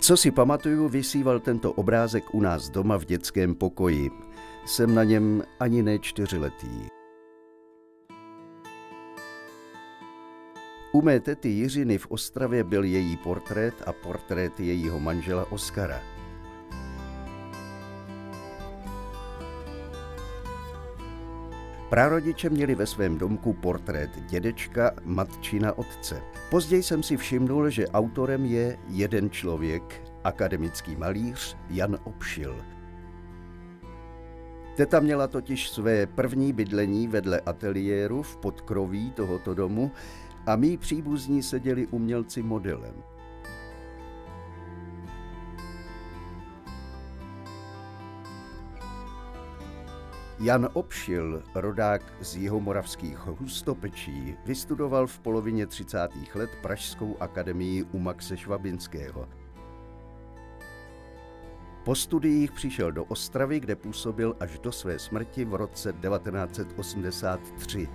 Co si pamatuju, vysíval tento obrázek u nás doma v dětském pokoji. Jsem na něm ani ne 4letý. U mé tety Jiřiny v Ostravě byl její portrét a portrét jejího manžela Oskara. Prarodiče měli ve svém domku portrét dědečka, matčina, otce. Později jsem si všimnul, že autorem je jeden člověk, akademický malíř Jan Opšil. Teta měla totiž své první bydlení vedle ateliéru v podkroví tohoto domu a mí příbuzní seděli umělci modelem. Jan Opšil, rodák z jihomoravských Hustopečí, vystudoval v polovině 30. let Pražskou akademii u Maxe Švabinského. Po studiích přišel do Ostravy, kde působil až do své smrti v roce 1983.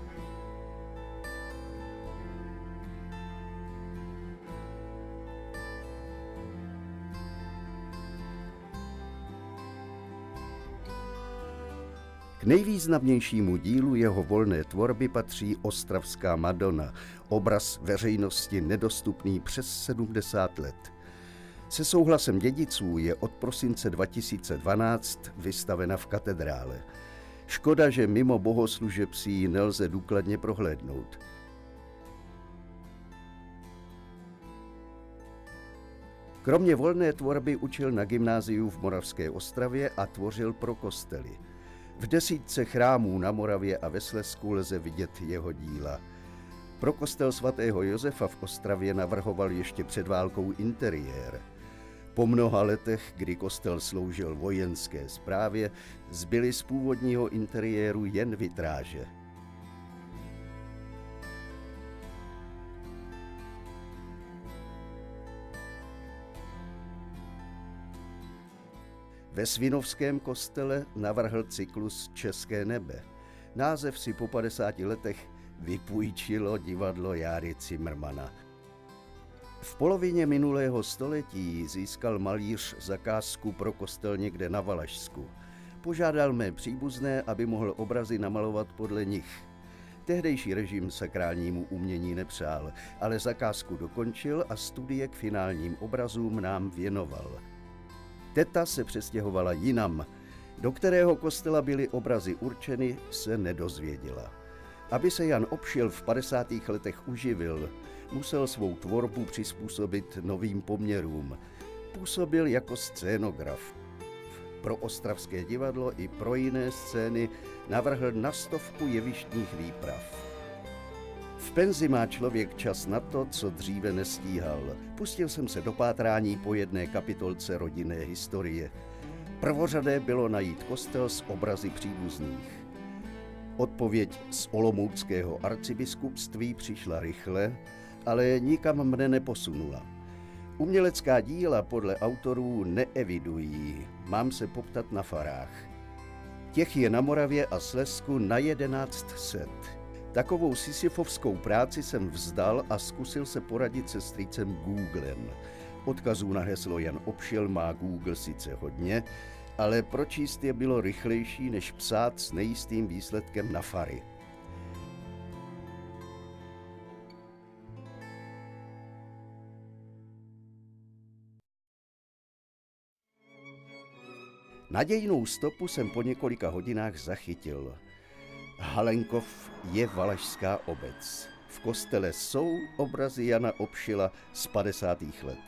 K nejvýznamnějšímu dílu jeho volné tvorby patří Ostravská Madona, obraz veřejnosti nedostupný přes 70 let. Se souhlasem dědiců je od prosince 2012 vystavena v katedrále. Škoda, že mimo bohoslužeb si ji nelze důkladně prohlédnout. Kromě volné tvorby učil na gymnáziu v Moravské Ostravě a tvořil pro kostely. V desítce chrámů na Moravě a ve Slezsku lze vidět jeho díla. Pro kostel svatého Josefa v Ostravě navrhoval ještě před válkou interiér. Po mnoha letech, kdy kostel sloužil vojenské správě, zbyly z původního interiéru jen vitráže. Ve Svinovském kostele navrhl cyklus České nebe. Název si po 50 letech vypůjčilo divadlo Járy Cimrmana. V polovině minulého století získal malíř zakázku pro kostel někde na Valašsku. Požádal mé příbuzné, aby mohl obrazy namalovat podle nich. Tehdejší režim sakrálnímu umění nepřál, ale zakázku dokončil a studie k finálním obrazům nám věnoval. Teta se přestěhovala jinam. Do kterého kostela byly obrazy určeny, se nedozvěděla. Aby se Jan Opšil v 50. letech uživil, musel svou tvorbu přizpůsobit novým poměrům. Působil jako scénograf. Pro Ostravské divadlo i pro jiné scény navrhl na 100 jevištních výprav. V penzi má člověk čas na to, co dříve nestíhal. Pustil jsem se do pátrání po jedné kapitolce rodinné historie. Prvořadé bylo najít kostel s obrazy příbuzných. Odpověď z olomouckého arcibiskupství přišla rychle, ale nikam mne neposunula. Umělecká díla podle autorů neevidují, mám se poptat na farách. Těch je na Moravě a Slezsku na 1100. Takovou sisyfovskou práci jsem vzdal a zkusil se poradit se strýcem Googlem. Odkazů na heslo Jan Opšil má Google sice hodně, ale pročíst je bylo rychlejší, než psát s nejistým výsledkem na fary. Nadějnou stopu jsem po několika hodinách zachytil. Halenkov je valašská obec. V kostele jsou obrazy Jana Opšila z 50. let.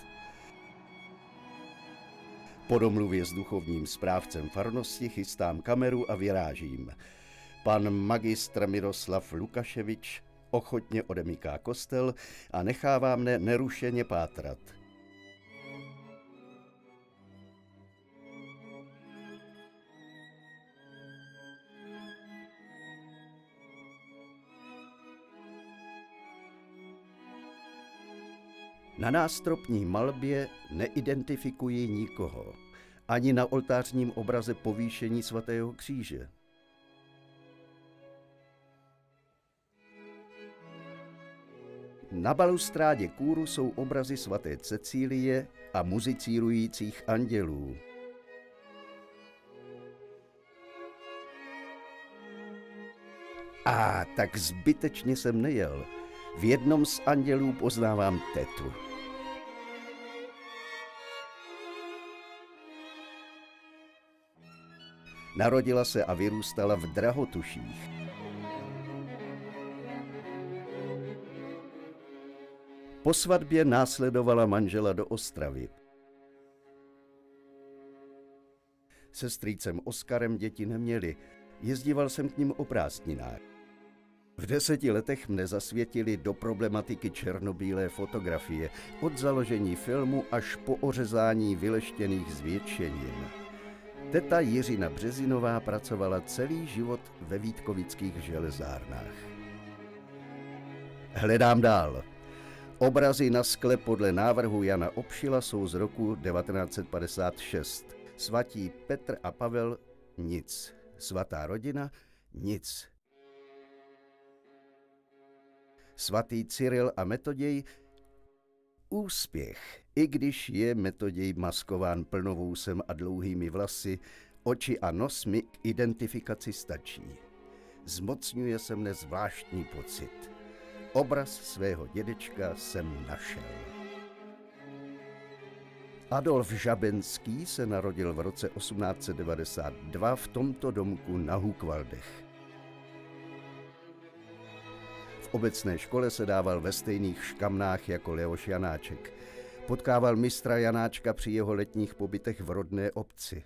Po domluvě s duchovním správcem farnosti chystám kameru a vyrážím. Pan magistr Miroslav Lukaševič ochotně odemyká kostel a nechává mne nerušeně pátrat. Na nástropní malbě neidentifikuji nikoho, ani na oltářním obraze povýšení svatého kříže. Na balustrádě kůru jsou obrazy svaté Cecílie a muzicírujících andělů. Tak zbytečně jsem nejel. V jednom z andělů poznávám tetu. Narodila se a vyrůstala v Drahotuších. Po svatbě následovala manžela do Ostravy. Se strýcem Oskarem děti neměli, jezdíval jsem k nim o prázdninách. V 10 letech mne zasvětili do problematiky černobílé fotografie, od založení filmu až po ořezání vyleštěných zvětšenin. Teta Jiřina Březinová pracovala celý život ve Vítkovických železárnách. Hledám dál. Obrazy na skle podle návrhu Jana Opšila jsou z roku 1956. Svatí Petr a Pavel – nic. Svatá rodina – nic. Svatý Cyril a Metoděj – úspěch, i když je Metoděj maskován plnovousem a dlouhými vlasy, oči a nos mi k identifikaci stačí. Zmocňuje se mne zvláštní pocit. Obraz svého dědečka jsem našel. Adolf Žabenský se narodil v roce 1892 v tomto domku na Hukvaldech. V obecné škole se dával ve stejných škamnách jako Leoš Janáček. Potkával mistra Janáčka při jeho letních pobytech v rodné obci.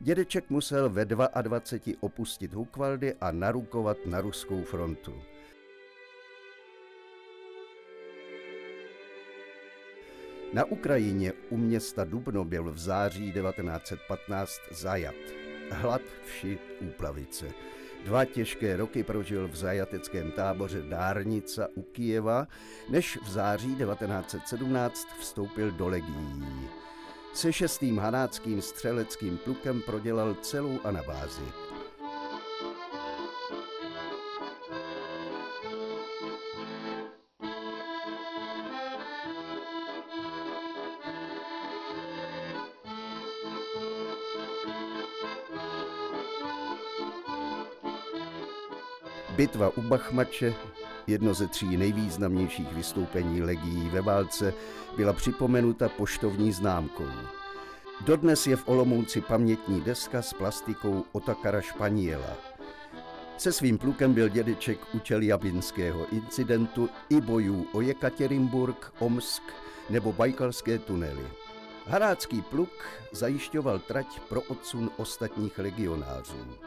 Dědeček musel ve 22 opustit Hukvaldy a narukovat na ruskou frontu. Na Ukrajině u města Dubno byl v září 1915 zajat. Hlad, vši, úplavice. 2 těžké roky prožil v zajateckém táboře Dárnica u Kyjeva, než v září 1917 vstoupil do legií. Se 6. hanáckým střeleckým plukem prodělal celou anabázi. Bitva u Bachmače, jedno ze 3 nejvýznamnějších vystoupení legií ve válce, byla připomenuta poštovní známkou. Dodnes je v Olomouci pamětní deska s plastikou Otakara Španěla. Se svým plukem byl dědeček u Čeljabinského incidentu i bojů o Jekatěrinburg, Omsk nebo Bajkalské tunely. Hanácký pluk zajišťoval trať pro odsun ostatních legionářů.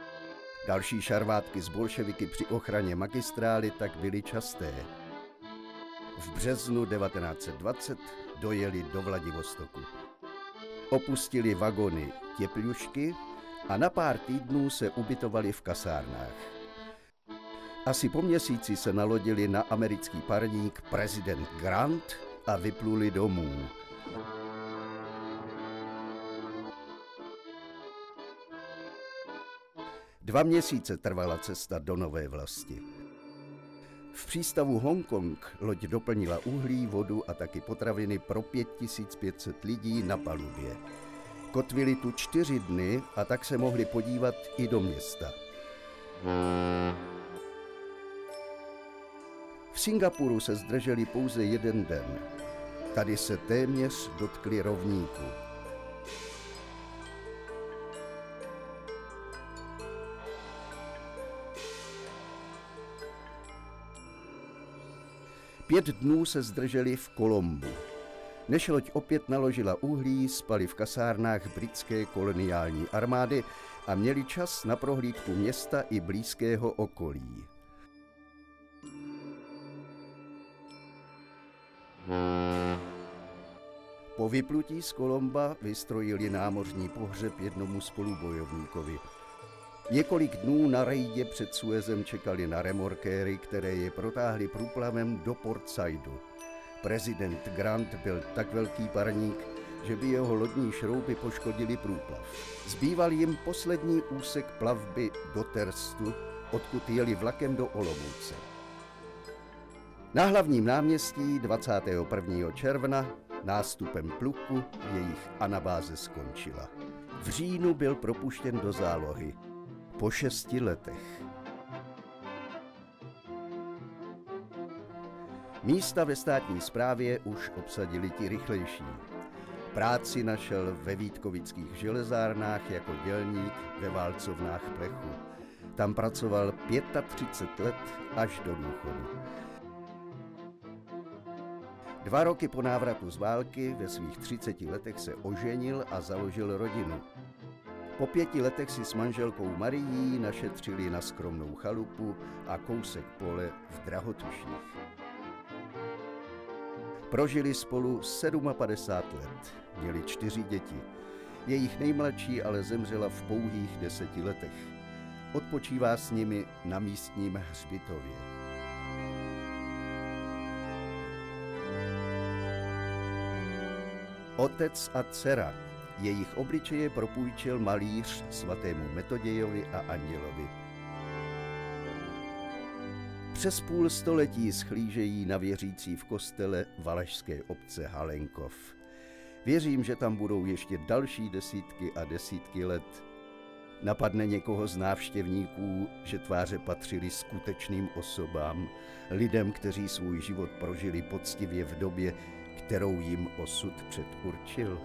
Další šarvátky s bolševiky při ochraně magistrály tak byly časté. V březnu 1920 dojeli do Vladivostoku. Opustili vagony Těpljušky a na pár týdnů se ubytovali v kasárnách. Asi po měsíci se nalodili na americký parník prezident Grant a vypluli domů. Dva měsíce trvala cesta do nové vlasti. V přístavu Hongkong loď doplnila uhlí, vodu a taky potraviny pro 5500 lidí na palubě. Kotvili tu 4 dny a tak se mohli podívat i do města. V Singapuru se zdrželi pouze 1 den. Tady se téměř dotkli rovníku. Pět dnů se zdrželi v Kolombu. Než loď opět naložila uhlí, spali v kasárnách britské koloniální armády a měli čas na prohlídku města i blízkého okolí. Po vyplutí z Kolomba vystrojili námořní pohřeb jednomu spolubojovníkovi. Několik dnů na rejdě před Suezem čekali na remorkéry, které je protáhly průplavem do Port Saidu. Prezident Grant byl tak velký parník, že by jeho lodní šrouby poškodili průplav. Zbýval jim poslední úsek plavby do Terstu, odkud jeli vlakem do Olomouce. Na hlavním náměstí 21. června nástupem pluku jejich anabáze skončila. V říjnu byl propuštěn do zálohy po 6 letech. Místa ve státní správě už obsadili ti rychlejší. Práci našel ve Vítkovických železárnách jako dělník ve válcovnách plechu. Tam pracoval 35 let až do důchodu. 2 roky po návratu z války ve svých 30 letech se oženil a založil rodinu. Po 5 letech si s manželkou Marií našetřili na skromnou chalupu a kousek pole v Drahotuších. Prožili spolu 57 let, měli 4 děti. Jejich nejmladší ale zemřela v pouhých 10 letech. Odpočívá s nimi na místním hřbitově. Otec a dcera. Jejich obličeje propůjčil malíř svatému Metodějovi a Andělovi. Přes půl století schlížejí na věřící v kostele valašské obce Halenkov. Věřím, že tam budou ještě další desítky a desítky let. Napadne někoho z návštěvníků, že tváře patřily skutečným osobám, lidem, kteří svůj život prožili poctivě v době, kterou jim osud předurčil.